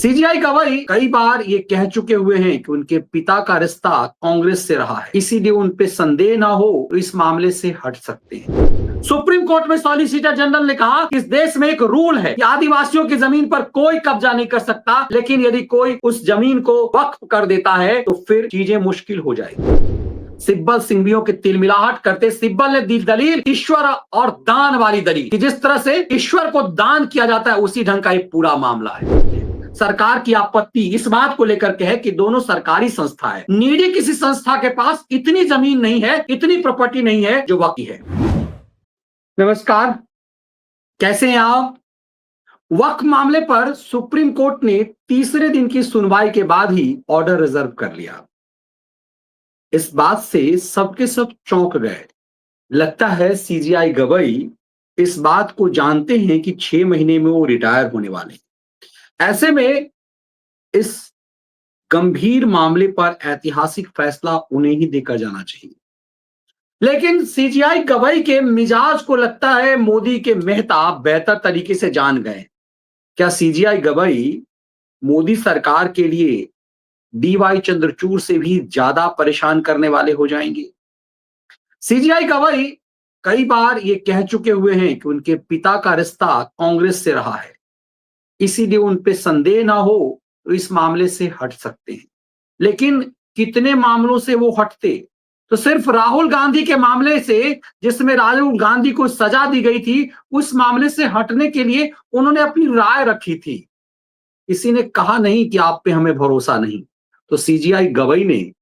CGI गवाही कई बार ये कह चुके हुए हैं कि उनके पिता का रिश्ता कांग्रेस से रहा है, इसीलिए उन पे संदेह ना हो तो इस मामले से हट सकते हैं। सुप्रीम कोर्ट में सॉलिसिटर जनरल ने कहा कि इस देश में एक रूल है कि आदिवासियों की जमीन पर कोई कब्जा नहीं कर सकता, लेकिन यदि कोई उस जमीन को वक्फ कर देता है तो फिर चीजें मुश्किल हो जाएगी। सिब्बल सिंघवियों के तिलमिलाहट करते सिब्बल ने दी दलील ईश्वर और दान वाली दलील कि जिस तरह से ईश्वर को दान किया जाता है उसी ढंग का एक पूरा मामला है। सरकार की आपत्ति इस बात को लेकर के है कि दोनों सरकारी संस्था है, निजी किसी संस्था के पास इतनी जमीन नहीं है, इतनी प्रॉपर्टी नहीं है जो वक्फ की है। नमस्कार, कैसे हैं आप? वक्फ मामले पर सुप्रीम कोर्ट ने तीसरे दिन की सुनवाई के बाद ही ऑर्डर रिजर्व कर लिया। इस बात से सबके सब चौंक गए। लगता है सीजीआई गवाई इस बात को जानते हैं कि 6 महीने में वो रिटायर होने वाले हैं। ऐसे में इस गंभीर मामले पर ऐतिहासिक फैसला उन्हें ही देकर जाना चाहिए, लेकिन सीजीआई गवाई के मिजाज को लगता है मोदी के मेहता बेहतर तरीके से जान गए। क्या सीजीआई गवाई मोदी सरकार के लिए डीवाई चंद्रचूड़ से भी ज्यादा परेशान करने वाले हो जाएंगे? सीजीआई गवाई कई बार ये कह चुके हुए हैं कि उनके पिता का रिश्ता कांग्रेस से रहा है, इसीलिए उन पे संदेह ना हो तो इस मामले से हट सकते हैं। लेकिन कितने मामलों से वो हटते? तो सिर्फ राहुल गांधी के मामले से, जिसमें राहुल गांधी को सजा दी गई थी, उस मामले से हटने के लिए उन्होंने अपनी राय रखी थी। किसी ने कहा नहीं कि आप पे हमें भरोसा नहीं, तो सीजीआई गवाई ने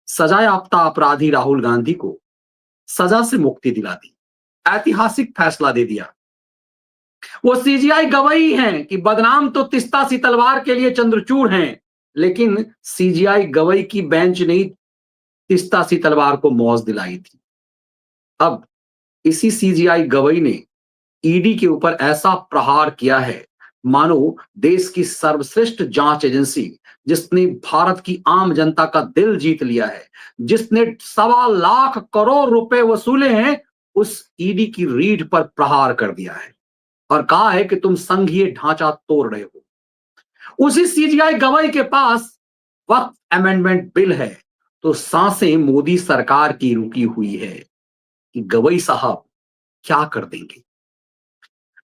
सजायाफ्ता अपराधी राहुल गांधी को सजा से मुक्ति दिला दी, ऐतिहासिक फैसला दे दिया। वो सीजीआई गवाही हैं कि बदनाम तो तिस्ता सी तलवार के लिए चंद्रचूड़ हैं, लेकिन सीजीआई गवाही की बेंच ने तिस्ता सी तलवार को मौज दिलाई थी। अब इसी सीजीआई गवाही ने ईडी के ऊपर ऐसा प्रहार किया है मानो देश की सर्वश्रेष्ठ जांच एजेंसी, जिसने भारत की आम जनता का दिल जीत लिया है, जिसने 1.25 करोड़ रुपए वसूले हैं, उस ईडी की रीढ़ पर प्रहार कर दिया है और कहा है कि तुम संघीय ढांचा तोड़ रहे हो। उसी सीजीआई गवाही के पास वक्फ अमेंडमेंट बिल है, तो सांसें मोदी सरकार की रुकी हुई है कि गवाही साहब क्या कर देंगे।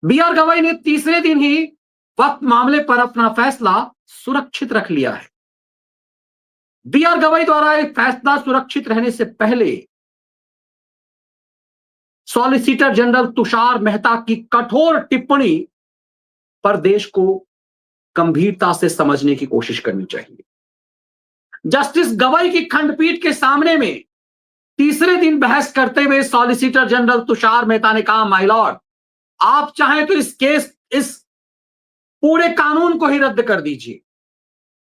बीआर गवाही ने तीसरे दिन ही वक्फ मामले पर अपना फैसला सुरक्षित रख लिया है। बीआर गवाही द्वारा एक फैसला सुरक्षित रहने से पहले सॉलिसिटर जनरल तुषार मेहता की कठोर टिप्पणी पर देश को गंभीरता से समझने की कोशिश करनी चाहिए। जस्टिस गवाई की खंडपीठ के सामने में तीसरे दिन बहस करते हुए सॉलिसिटर जनरल तुषार मेहता ने कहा, माय लॉर्ड, आप चाहें तो इस पूरे कानून को ही रद्द कर दीजिए।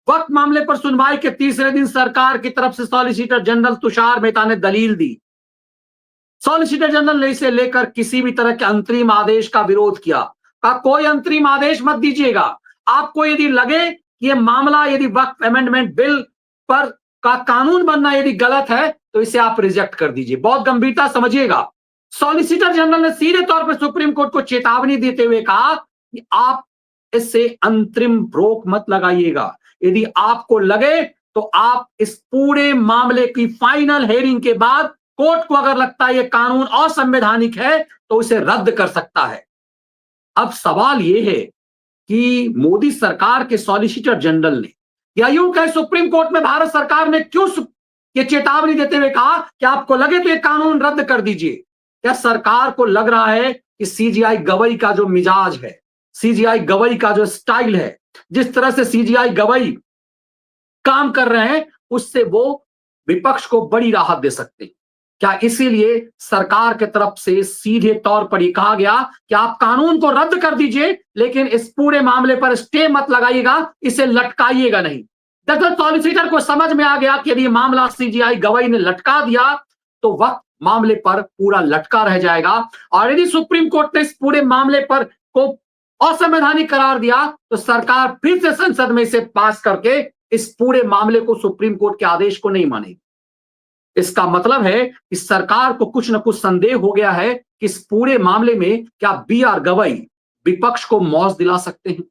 वक्फ मामले पर सुनवाई के तीसरे दिन सरकार की तरफ से सॉलिसिटर जनरल तुषार मेहता ने दलील दी। सॉलिसिटर जनरल ने इसे लेकर किसी भी तरह के अंतरिम आदेश का विरोध किया। कहा, कोई अंतरिम आदेश मत दीजिएगा। आपको यदि लगे कि यह मामला यदि वक्फ अमेंडमेंट बिल पर का कानून बनना यदि गलत है तो इसे आप रिजेक्ट कर दीजिए। बहुत गंभीरता समझिएगा। सॉलिसिटर जनरल ने सीधे तौर पर सुप्रीम कोर्ट को चेतावनी देते हुए कहा कि आप इससे अंतरिम रोक मत लगाइएगा। यदि आपको लगे तो आप इस पूरे मामले की फाइनल हेयरिंग के बाद कोर्ट को अगर लगता है यह कानून असंवैधानिक है तो इसे रद्द कर सकता है। अब सवाल यह है कि मोदी सरकार के सॉलिसिटर जनरल ने या यूं कहे सुप्रीम कोर्ट में भारत सरकार ने क्यों ये चेतावनी देते हुए कहा कि आपको लगे तो ये कानून रद्द कर दीजिए? क्या सरकार को लग रहा है कि सीजीआई गवाई का जो मिजाज है, सीजीआई गवाई का जो स्टाइल है, जिस तरह से सीजीआई गवाई काम कर रहे हैं, उससे वो विपक्ष को बड़ी राहत दे सकते हैं? क्या इसीलिए सरकार की तरफ से सीधे तौर पर यह कहा गया कि आप कानून को रद्द कर दीजिए, लेकिन इस पूरे मामले पर स्टे मत लगाइएगा, इसे लटकाइएगा नहीं? दरअसल सॉलिसिटर को समझ में आ गया कि यदि मामला सीजीआई गवाई ने लटका दिया तो वक्त मामले पर पूरा लटका रह जाएगा, और यदि सुप्रीम कोर्ट ने इस पूरे मामले पर को असंवैधानिक करार दिया तो सरकार फिर से संसद में इसे पास करके इस पूरे मामले को, सुप्रीम कोर्ट के आदेश को नहीं मानेगी। इसका मतलब है कि सरकार को कुछ न कुछ संदेह हो गया है कि इस पूरे मामले में क्या बीआर गवाई विपक्ष को मौज दिला सकते हैं।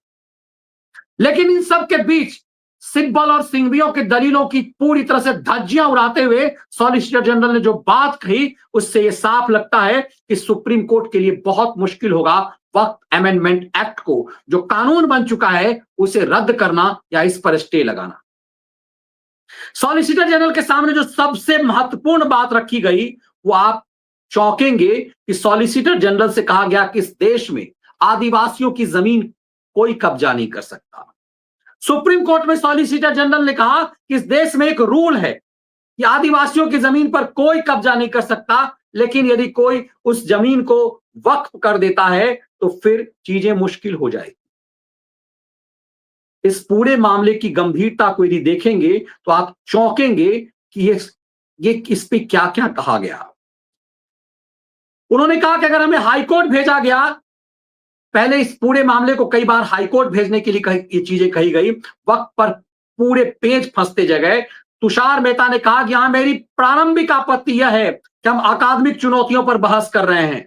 लेकिन इन सब के बीच सिब्बल और सिंघवियों के दलीलों की पूरी तरह से धज्जियां उड़ाते हुए सॉलिसिटर जनरल ने जो बात कही, उससे यह साफ लगता है कि सुप्रीम कोर्ट के लिए बहुत मुश्किल होगा वक्फ अमेंडमेंट एक्ट को, जो कानून बन चुका है, उसे रद्द करना या इस पर स्टे लगाना। सॉलिसिटर जनरल के सामने जो सबसे महत्वपूर्ण बात रखी गई, वो आप चौंकेंगे कि सॉलिसिटर जनरल से कहा गया कि इस देश में आदिवासियों की जमीन कोई कब्जा नहीं कर सकता। सुप्रीम कोर्ट में सॉलिसिटर जनरल ने कहा कि इस देश में एक रूल है कि आदिवासियों की जमीन पर कोई कब्जा नहीं कर सकता, लेकिन यदि कोई उस जमीन को वक्फ कर देता है तो फिर चीजें मुश्किल हो जाएगी। इस पूरे मामले की गंभीरता को यदि देखेंगे तो आप चौंकेंगे कि ये इस पे क्या क्या कहा गया। उन्होंने कहा कि अगर हमें हाईकोर्ट भेजा गया, पहले इस पूरे मामले को कई बार हाईकोर्ट भेजने के लिए ये चीजें कही गई, वक्त पर पूरे पेज फंसते जगह तुषार मेहता ने कहा कि यहां मेरी प्रारंभिक आपत्ति यह है कि हम अकादमिक चुनौतियों पर बहस कर रहे हैं।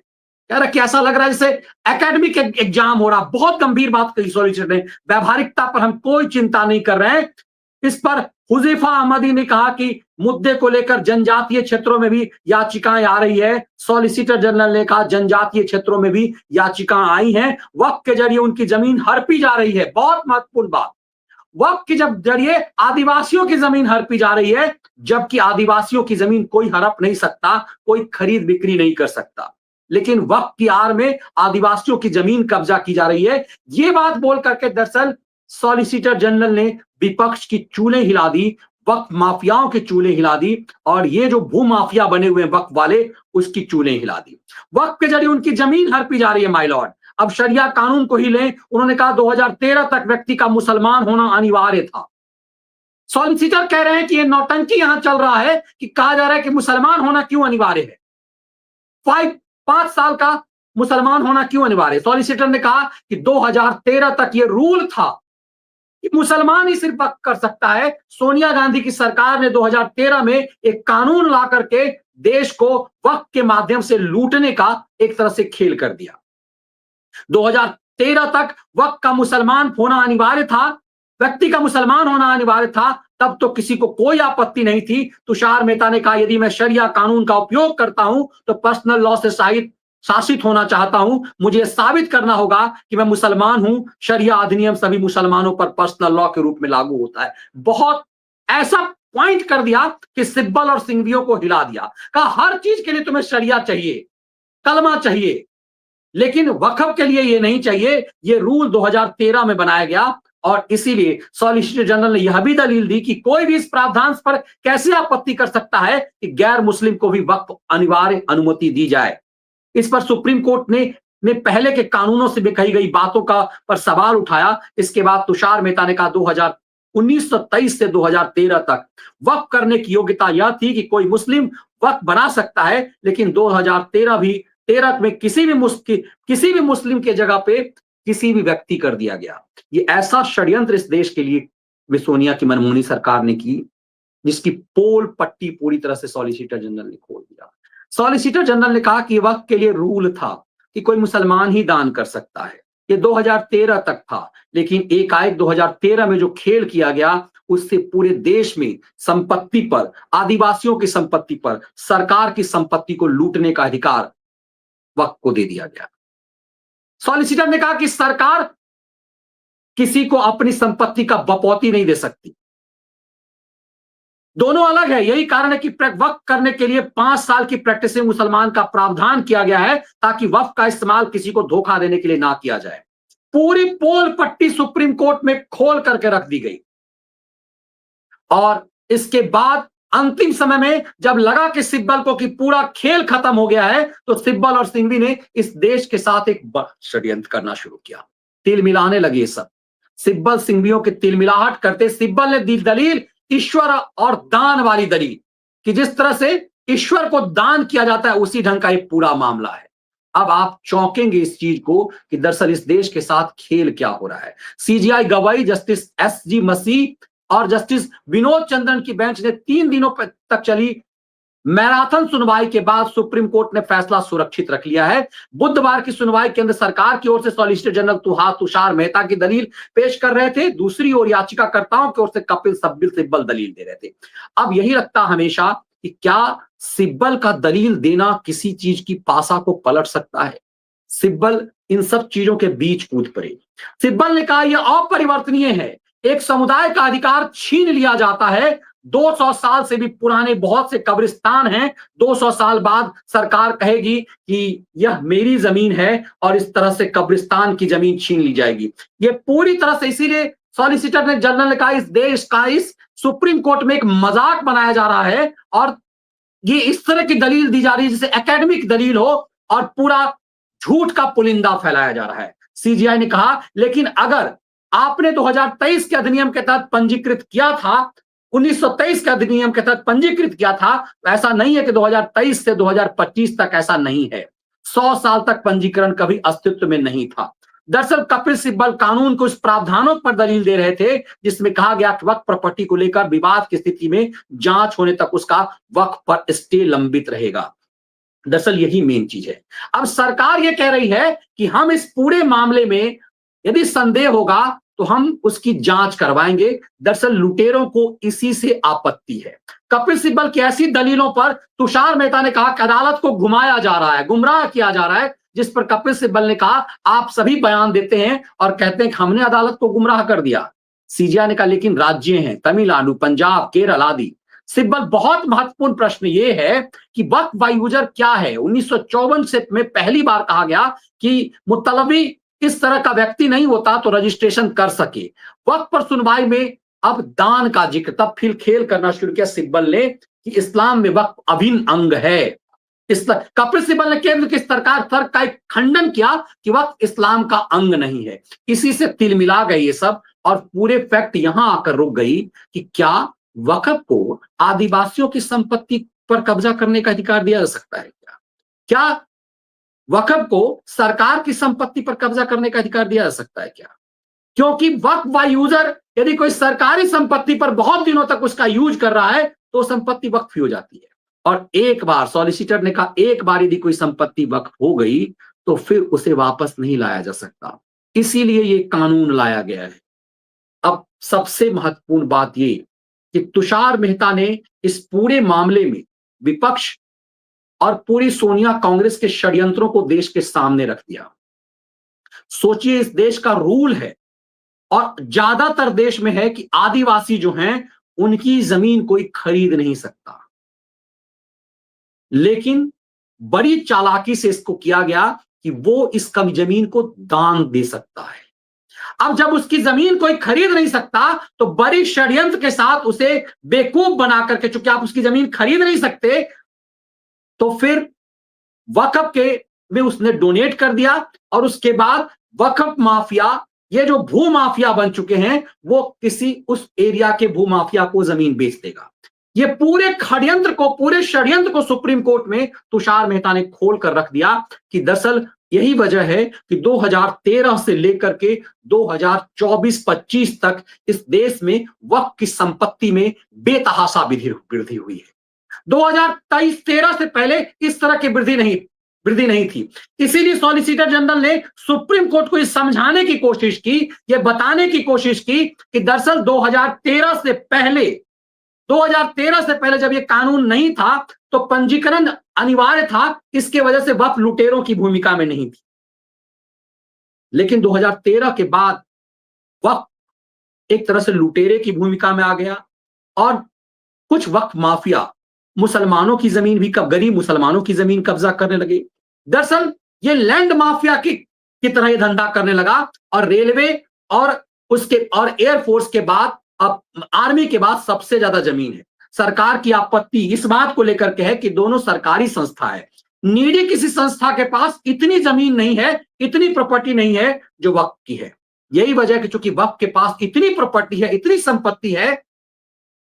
कह रहा कैसा लग रहा है जैसे एकेडमिक एग्जाम हो रहा। बहुत गंभीर बात कही सॉलिसिटर ने, व्यावहारिकता पर हम कोई चिंता नहीं कर रहे हैं। इस पर हुजैफा अहमदी ने कहा कि मुद्दे को लेकर जनजातीय क्षेत्रों में भी याचिकाएं आ रही है। सॉलिसिटर जनरल ने कहा जनजातीय क्षेत्रों में भी याचिकाएं आई हैं, वक्फ के जरिए उनकी जमीन हड़पी जा रही है। बहुत महत्वपूर्ण बात, वक्फ के जरिए आदिवासियों की जमीन हड़पी जा रही है, जबकि आदिवासियों की जमीन कोई हड़प नहीं सकता, कोई खरीद बिक्री नहीं कर सकता, लेकिन वक्फ की आड़ में आदिवासियों की जमीन कब्जा की जा रही है। ये बात बोल करके दरअसल सॉलिसिटर जनरल ने विपक्ष की चूल्हे हिला दी, वक्फ माफियाओं के चूल्हे हिला दी, और ये जो भू माफिया बने हुए वक्फ वाले, उसकी चूल्हे हिला दी। वक्फ के जरिए उनकी जमीन हड़पी जा रही है माय लॉर्ड। अब शरिया कानून को ही लें, उन्होंने कहा 2013 तक व्यक्ति का मुसलमान होना अनिवार्य था। सॉलिसिटर कह रहे हैं कि ये नौटंकी यहां चल रहा है कि कहा जा रहा है कि मुसलमान होना क्यों अनिवार्य है, 5 साल का मुसलमान होना क्यों अनिवार्य है। सॉलिसिटर ने कहा कि 2013 तक ये रूल था कि मुसलमान ही सिर्फ वक्फ कर सकता है। सोनिया गांधी की सरकार ने 2013 में एक कानून ला करके देश को वक्फ के माध्यम से लूटने का एक तरह से खेल कर दिया। 2013 तक वक्फ का मुसलमान होना अनिवार्य था, व्यक्ति का मुसलमान होना अनिवार्य था, तब तो किसी को कोई आपत्ति नहीं थी। तुषार मेहता ने कहा यदि मैं शरिया कानून का उपयोग करता हूं तो पर्सनल लॉ से शासित होना चाहता हूं, मुझे साबित करना होगा कि मैं मुसलमान हूं। शरिया अधिनियम सभी मुसलमानों पर पर्सनल लॉ के रूप में लागू होता है। बहुत ऐसा पॉइंट कर दिया कि सिब्बल और सिंघवियों को हिला दिया। कहा हर चीज के लिए तुम्हें शरिया चाहिए, कलमा चाहिए, लेकिन वक्फ के लिए ये नहीं चाहिए। ये रूल 2013 में बनाया गया, और इसीलिए सॉलिसिटर जनरल ने यह भी दलील दी कि कोई भी इस प्रावधान पर कैसे आपत्ति कर सकता है कि गैर मुस्लिम को भी वक्फ अनिवार्य अनुमति दी जाए। इस पर सुप्रीम कोर्ट ने पहले के कानूनों से भी कही गई बातों का पर सवाल उठाया। इसके बाद तुषार मेहता ने कहा 1923 से 2013 तक वक्फ करने की योग्यता यह थी कि कोई मुस्लिम वक्फ बना सकता है, लेकिन 2013 में किसी भी मुस्लिम के जगह पे किसी भी व्यक्ति कर दिया गया। ये ऐसा षड्यंत्र इस देश के लिए सोनिया की मनमोहनी सरकार ने की, जिसकी पोल पट्टी पूरी तरह से सॉलिसिटर जनरल ने खोल दिया। सॉलिसिटर जनरल ने कहा कि वक्त के लिए रूल था कि कोई मुसलमान ही दान कर सकता है। ये 2013 तक था, लेकिन एकाएक 2013 में जो खेल किया गया, उससे पूरे देश में संपत्ति पर, आदिवासियों की संपत्ति पर, सरकार की संपत्ति को लूटने का अधिकार वक्त को दे दिया गया। सॉलिसिटर ने कहा कि सरकार किसी को अपनी संपत्ति का बपौती नहीं दे सकती। दोनों अलग है। यही कारण है कि वक्फ करने के लिए 5 साल की प्रैक्टिसिंग मुसलमान का प्रावधान किया गया है, ताकि वक्फ का इस्तेमाल किसी को धोखा देने के लिए ना किया जाए। पूरी पोल पट्टी सुप्रीम कोर्ट में खोल करके रख दी गई, और इसके बाद अंतिम समय में जब लगा कि सिब्बल को कि पूरा खेल खत्म हो गया है, तो सिब्बल और सिंघवी ने इस देश के साथ एक षड्यंत्र करना शुरू किया। तिल मिलाने लगे सब। सिब्बल सिंघवियों के तिलमिलाहट करते। सिब्बल ने दी दलील ईश्वर और दान वाली दलील, कि जिस तरह से ईश्वर को दान किया जाता है, उसी ढंग का एक पूरा मामला है। अब आप चौंकेंगे इस चीज को कि दरअसल इस देश के साथ खेल क्या हो रहा है। सीजीआई गवाई जस्टिस एसजी मसीह और जस्टिस विनोद चंद्रन की बेंच ने 3 दिनों तक चली मैराथन सुनवाई के बाद सुप्रीम कोर्ट ने फैसला सुरक्षित रख लिया है। बुधवार की सुनवाई केंद्र सरकार की ओर से सॉलिसिटर जनरल तुषार मेहता की दलील पेश कर रहे थे, दूसरी ओर याचिकाकर्ताओं की ओर से कपिल सिब्बल दलील दे रहे थे। अब यही लगता हमेशा कि क्या सिब्बल का दलील देना किसी चीज की पासा को पलट सकता है। सिब्बल इन सब चीजों के बीच कूद पड़े। सिब्बल ने कहा यह अपरिवर्तनीय है, एक समुदाय का अधिकार छीन लिया जाता है। 200 साल से भी पुराने बहुत से कब्रिस्तान हैं, 200 साल बाद सरकार कहेगी कि यह मेरी जमीन है और इस तरह से कब्रिस्तान की जमीन छीन ली जाएगी। ये पूरी तरह से, इसीलिए सॉलिसिटर जनरल ने कहा इस देश का, इस सुप्रीम कोर्ट में एक मजाक बनाया जा रहा है और ये इस तरह की दलील दी जा रही है जिसे एकेडमिक दलील हो और पूरा झूठ का पुलिंदा फैलाया जा रहा है। सीजीआई ने कहा लेकिन अगर आपने 2023 के अधिनियम के तहत पंजीकृत किया था, 1923 के अधिनियम के तहत पंजीकृत किया था, तो ऐसा नहीं है कि 2023 से 2025 तक ऐसा नहीं है। 100 साल तक पंजीकरण कभी अस्तित्व में नहीं था। दरअसल कपिल सिब्बल कानून को इस प्रावधानों पर दलील दे रहे थे जिसमें कहा गया कि वक्फ प्रॉपर्टी को लेकर विवाद की स्थिति में जांच होने तक उसका वक्फ पर स्टे लंबित रहेगा। दरअसल यही मेन चीज है। अब सरकार यह कह रही है कि हम इस पूरे मामले में यदि संदेह होगा तो हम उसकी जांच करवाएंगे। दरअसल लुटेरों को इसी से आपत्ति है। कपिल सिब्बल की ऐसी दलीलों पर तुषार मेहता ने कहा कि अदालत को घुमाया जा रहा है, गुमराह किया जा रहा है, जिस पर कपिल सिब्बल ने कहा आप सभी बयान देते हैं और कहते हैं कि हमने अदालत को गुमराह कर दिया। सीजीआई ने कहा लेकिन राज्य हैं तमिलनाडु, पंजाब, केरल आदि। सिब्बल बहुत महत्वपूर्ण प्रश्न ये है कि वक्फ वायुजर क्या है। 1954 से में पहली बार कहा गया कि मुतलबी इस तरह का व्यक्ति नहीं होता तो रजिस्ट्रेशन कर सके। वक्फ पर सुनवाई में अब दान का जिक्र, तब फिर खेल करना शुरू किया सिब्बल ने कि इस्लाम में वक्फ अभिन्न अंग है। कपिल सिब्बल ने केंद्र की सरकार तर्क का एक खंडन किया कि वक्फ इस्लाम का अंग नहीं है। इसी से तिलमिला गए ये सब और पूरे फैक्ट यहां आकर रुक गई कि क्या वक्फ को आदिवासियों की संपत्ति पर कब्जा करने का अधिकार दिया जा सकता है? क्या वक्फ को सरकार की संपत्ति पर कब्जा करने का अधिकार दिया जा सकता है क्या? क्योंकि वक्फ वायूजर यदि कोई सरकारी संपत्ति पर बहुत दिनों तक उसका यूज कर रहा है तो संपत्ति वक्फ हो जाती है। और एक बार सॉलिसिटर ने कहा एक बार यदि कोई संपत्ति वक्फ हो गई तो फिर उसे वापस नहीं लाया जा सकता। इसीलिए ये कानून लाया गया है। अब सबसे महत्वपूर्ण बात ये कि तुषार मेहता ने इस पूरे मामले में विपक्ष और पूरी सोनिया कांग्रेस के षड्यंत्रों को देश के सामने रख दिया। सोचिए इस देश का रूल है और ज्यादातर देश में है कि आदिवासी जो हैं उनकी जमीन कोई खरीद नहीं सकता, लेकिन बड़ी चालाकी से इसको किया गया कि वो इस जमीन को दान दे सकता है। अब जब उसकी जमीन कोई खरीद नहीं सकता तो बड़ी षड्यंत्र के साथ उसे बेवकूफ बना करके, चूंकि आप उसकी जमीन खरीद नहीं सकते, तो फिर वक्फ के में उसने डोनेट कर दिया और उसके बाद वक्फ माफिया, ये जो भू माफिया बन चुके हैं, वो किसी उस एरिया के भू माफिया को जमीन बेच देगा। ये पूरे षड्यंत्र को सुप्रीम कोर्ट में तुषार मेहता ने खोल कर रख दिया कि दरअसल यही वजह है कि 2013 से लेकर के 2024-25 तक इस देश में वक्फ की संपत्ति में बेतहाशा वृद्धि हुई है। 2023-13 से पहले इस तरह की वृद्धि नहीं थी। इसीलिए सॉलिसिटर जनरल ने सुप्रीम कोर्ट को ये समझाने की कोशिश की, ये बताने की कोशिश की कि दरअसल 2013 से पहले जब ये कानून नहीं था तो पंजीकरण अनिवार्य था, इसके वजह से वक्फ लुटेरों की भूमिका में नहीं थी। लेकिन 2013 के बाद वक्फ एक तरह से लुटेरे की भूमिका में आ गया और कुछ वक्फ माफिया मुसलमानों की जमीन भी, गरीब मुसलमानों की जमीन कब्जा करने लगे। दरअसल ये लैंड माफिया की तरह ये धंधा करने लगा और रेलवे और एयरफोर्स के बाद, अब आर्मी के बाद सबसे ज्यादा जमीन है। सरकार की आपत्ति इस बात को लेकर के है कि दोनों सरकारी संस्था है, नीडी किसी संस्था के पास इतनी जमीन नहीं है, इतनी प्रॉपर्टी नहीं है जो वक्फ की है। यही वजह है कि चूंकि वक्फ के पास इतनी प्रॉपर्टी है, इतनी संपत्ति है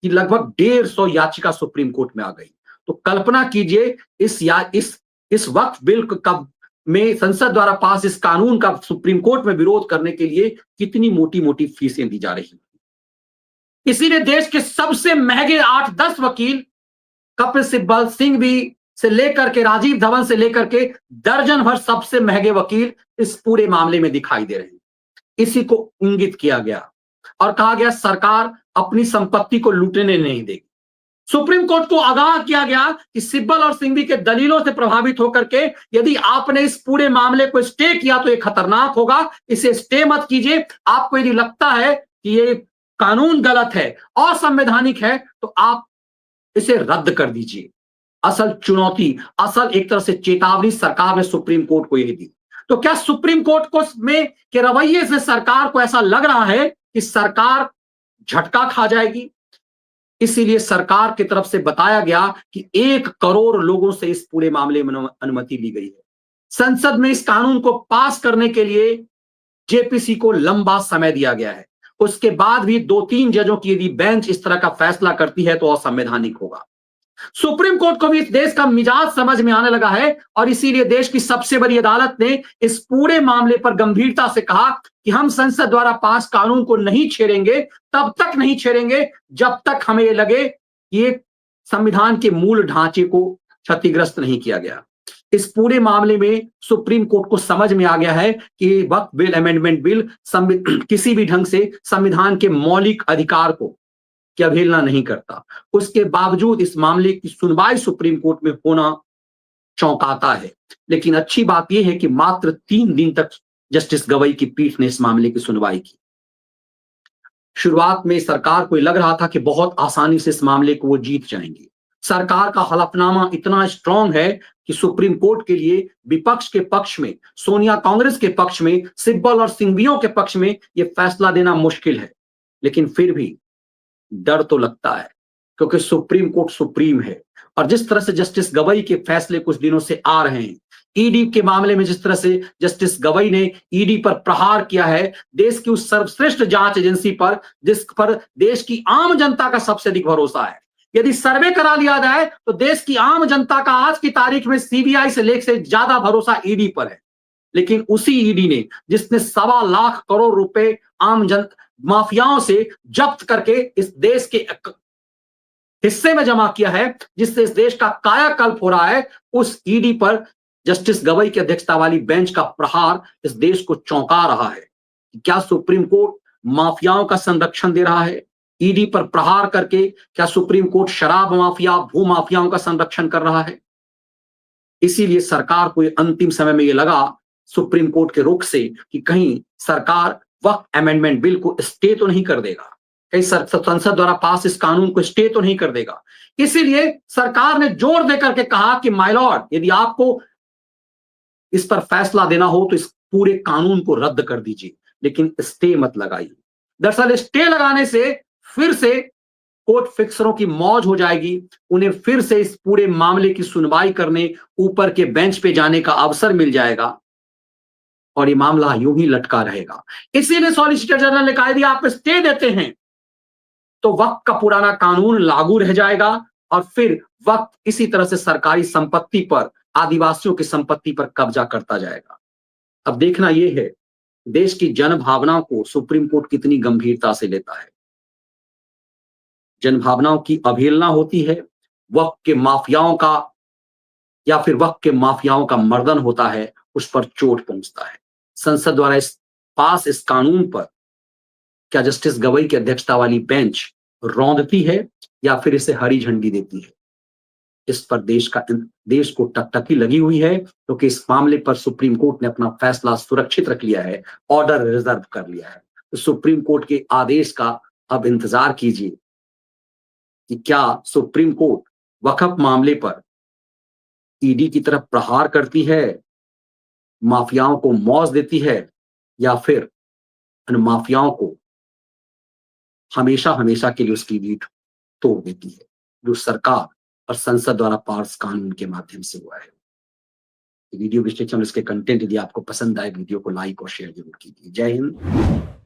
कि लगभग 150 याचिका सुप्रीम कोर्ट में आ गई। तो कल्पना कीजिए इस वक्फ बिल में संसद द्वारा पास इस कानून का सुप्रीम कोर्ट में विरोध करने के लिए कितनी मोटी मोटी फीसें दी जा रही हैं। इसीलिए देश के सबसे महंगे 8-10 वकील कपिल सिब्बल, सिंघवी से लेकर के राजीव धवन से लेकर के दर्जन भर सबसे महंगे वकील इस पूरे मामले में दिखाई दे रहे हैं। इसी को इंगित किया गया और कहा गया सरकार अपनी संपत्ति को लूटने नहीं देगी। सुप्रीम कोर्ट को आगाह किया गया कि सिब्बल और सिंघवी के दलीलों से प्रभावित होकर के यदि आपने इस पूरे मामले को स्टे किया तो ये खतरनाक होगा, इसे स्टे मत कीजिए। आपको यदि लगता है कि ये कानून गलत है, असंवैधानिक है, तो आप इसे रद्द कर दीजिए। असल चुनौती, असल एक तरह से चेतावनी सरकार ने सुप्रीम कोर्ट को यही दी। तो क्या सुप्रीम कोर्ट को में के रवैये से सरकार को ऐसा लग रहा है कि सरकार झटका खा जाएगी? इसीलिए सरकार की तरफ से बताया गया कि 1 करोड़ लोगों से इस पूरे मामले में अनुमति ली गई है। संसद में इस कानून को पास करने के लिए जेपीसी को लंबा समय दिया गया है। उसके बाद भी 2-3 जजों की यदि बेंच इस तरह का फैसला करती है तो असंवैधानिक होगा। सुप्रीम कोर्ट को भी इस देश का मिजाज समझ में आने लगा है और इसीलिए देश की सबसे बड़ी अदालत ने इस पूरे मामले पर गंभीरता से कहा कि हम संसद द्वारा पास कानून को नहीं छेड़ेंगे, तब तक नहीं छेड़ेंगे जब तक हमें ये लगे कि ये संविधान के मूल ढांचे को क्षतिग्रस्त नहीं किया गया। इस पूरे मामले में सुप्रीम कोर्ट को समझ में आ गया है कि वक्फ बिल, अमेंडमेंट बिल किसी भी ढंग से संविधान के मौलिक अधिकार को की अवहेलना नहीं करता। उसके बावजूद इस मामले की सुनवाई सुप्रीम कोर्ट में होना चौंकाता है। लेकिन अच्छी बात यह है कि मात्र 3 दिन तक जस्टिस गवई की पीठ ने इस मामले की सुनवाई की। शुरुआत में सरकार को लग रहा था कि बहुत आसानी से इस मामले को वो जीत जाएंगी। सरकार का हलफनामा इतना स्ट्रांग है कि सुप्रीम कोर्ट के लिए विपक्ष के पक्ष में, सोनिया कांग्रेस के पक्ष में, सिब्बल और सिंघवियों के पक्ष में यह फैसला देना मुश्किल है। लेकिन फिर भी डर तो लगता है क्योंकि सुप्रीम कोर्ट सुप्रीम है और जिस तरह से जस्टिस गवई के फैसले कुछ दिनों से आ रहे हैं, ईडी के मामले में जिस तरह से जस्टिस गवई ने ईडी पर प्रहार किया है, देश की उस सर्वश्रेष्ठ जांच एजेंसी पर जिस पर देश की आम जनता का सबसे अधिक भरोसा है। यदि सर्वे करा लिया जाए तो देश की आम जनता का आज की तारीख में सीबीआई से लेकर से ज्यादा भरोसा ईडी पर है। लेकिन उसी ईडी ने जिसने 1.25 लाख करोड़ रुपए आम जन माफियाओं से जब्त करके इस देश के हिस्से में जमा किया है, जिससे इस देश का कायाकल्प हो रहा है, उस ईडी पर जस्टिस गवई की अध्यक्षता वाली बेंच का प्रहार इस देश को चौंका रहा है। क्या सुप्रीम कोर्ट माफियाओं का संरक्षण दे रहा है? ईडी पर प्रहार करके क्या सुप्रीम कोर्ट शराब माफिया, भू माफियाओं का संरक्षण कर रहा है? इसीलिए सरकार को अंतिम समय में यह लगा सुप्रीम कोर्ट के रुख से कि कहीं सरकार वक्फ अमेंडमेंट बिल को स्टे तो नहीं कर देगा, कहीं संसद द्वारा पास इस कानून को स्टे तो नहीं कर देगा। इसीलिए सरकार ने जोर देकर के कहा कि माय लॉर्ड, यदि आपको इस पर फैसला देना हो तो इस पूरे कानून को रद्द कर दीजिए, लेकिन स्टे मत लगाइए। दरअसल स्टे लगाने से फिर से कोर्ट फिक्सरों की मौज हो जाएगी, उन्हें फिर से इस पूरे मामले की सुनवाई करने ऊपर के बेंच पे जाने का अवसर मिल जाएगा और ये मामला यूं ही लटका रहेगा। इसीलिए सॉलिसिटर जनरल ने कहा यदि आप स्टे देते हैं तो वक्त का पुराना कानून लागू रह जाएगा और फिर वक्त इसी तरह से सरकारी संपत्ति पर, आदिवासियों की संपत्ति पर कब्जा करता जाएगा। अब देखना यह है देश की जन भावनाओं को सुप्रीम कोर्ट कितनी गंभीरता से लेता है। जन भावनाओं की अवहेलना होती है, वक्त के माफियाओं का या फिर वक्त के माफियाओं का मर्दन होता है, उस पर चोट पहुंचता है। संसद द्वारा इस कानून पर क्या जस्टिस गवई की अध्यक्षता वाली बेंच रौंदती है या फिर इसे हरी झंडी देती है? इस पर देश को टकटकी लगी हुई है क्योंकि इस मामले पर सुप्रीम कोर्ट ने अपना फैसला सुरक्षित रख लिया है, ऑर्डर रिजर्व कर लिया है। तो सुप्रीम कोर्ट के आदेश का अब इंतजार कीजिए कि क्या सुप्रीम कोर्ट वक्फ मामले पर ईडी की तरफ प्रहार करती है, माफियाओं को मौज देती है, या फिर इन माफियाओं को हमेशा हमेशा के लिए उसकी रीढ़ तोड़ देती है, जो सरकार और संसद द्वारा पास कानून के माध्यम से हुआ है। वीडियो विश्लेषण, इसके कंटेंट यदि आपको पसंद आए, वीडियो को लाइक और शेयर जरूर कीजिए। जय हिंद।